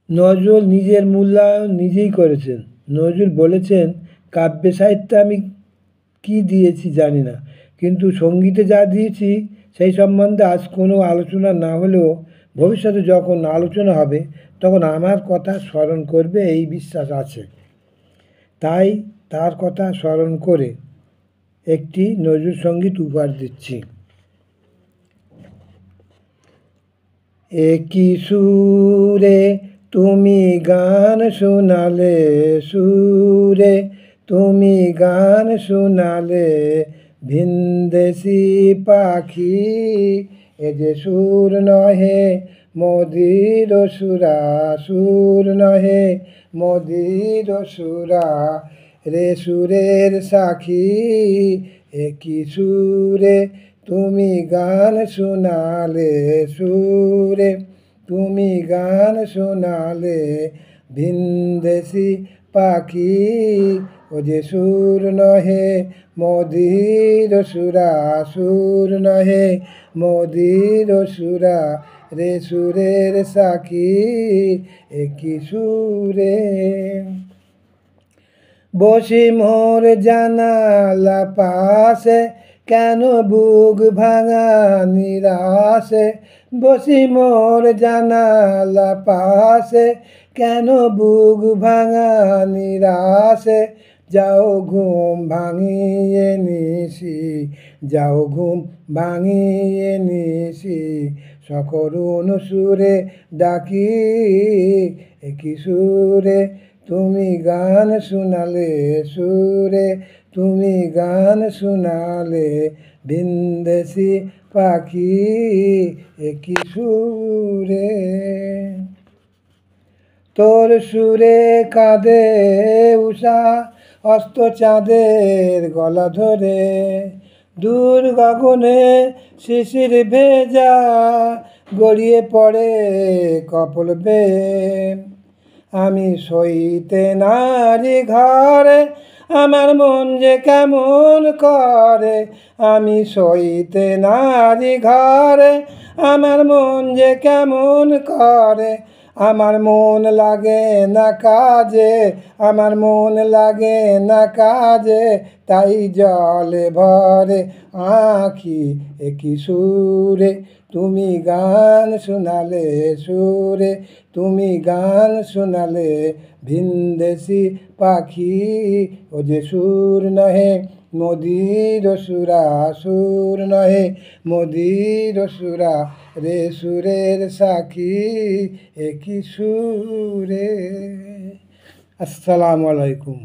নজরুল নিজের মূল্যায়ন নিজেই করেছেন। নজরুল বলেছেন, কাব্যে সাহিত্যে আমি কী দিয়েছি জানি না, কিন্তু সঙ্গীতে যা দিয়েছি সেই সম্বন্ধে আজ কোনো আলোচনা না হলেও ভবিষ্যতে যখন আলোচনা হবে তখন আমার কথা স্মরণ করবে এই বিশ্বাস আছে। তাই তার কথা স্মরণ করে একটি নজরুল সঙ্গীত উপহার দিচ্ছি। একই সুরে তুমি গান শোনালে, সুরে তুমি গান শোনালে, ভিনদেশি পাখি এ যে সুর নহে মদির সুরা, সুর নহে মদির সুরা, রে সুরের সাক্ষী একই সুরে তুমি গান শোনালে, সুরে তুমি গান শোনালে, ভিনদেশি পাখি ও যে সুর নহে মদির সুরা, সুর নহে মদির সুরা, রে সুরের সাক্ষী একই সুরে। বসি মোর জানালা পাশে, কেন বুক ভাঙা নিরাশে, বসি মোর জানালা পাশে, কেন বুক ভাঙা নিরাশে, যাও ঘুম ভাঙিয়ে নিশি, যাও ঘুম ভাঙিয়ে নিশি, সকরুণ সুরে ডাকি একই সুরে তুমি গান শোনালে, সুরে তুমি গান শোনালে, ভিনদেশি পাখি একই সুরে। তোর সুরে কাঁদে উষা অস্ত চাঁদের গলা ধরে, দূর গগনে শিশির ভেজা গড়িয়ে পড়ে কপল বেয়ে, আমি সইতে নারী ঘরে আমার মন যে কেমন করে, আমি সইতে নারী ঘরে আমার মন যে কেমন করে, আমার মন লাগে না কাজে, আমার মন লাগে না কাজে, তাই জলে ভরে আঁখি একই সুরে তুমি গান শোনালে, সুরে তুমি গান শোনালে, ভিনদেশি পাখি ও যে সুর নহে মদির সুরা, সুর নহে মদির সুরা, রে সুরের সাক্ষী একই সুরে। আসসালামু আলাইকুম।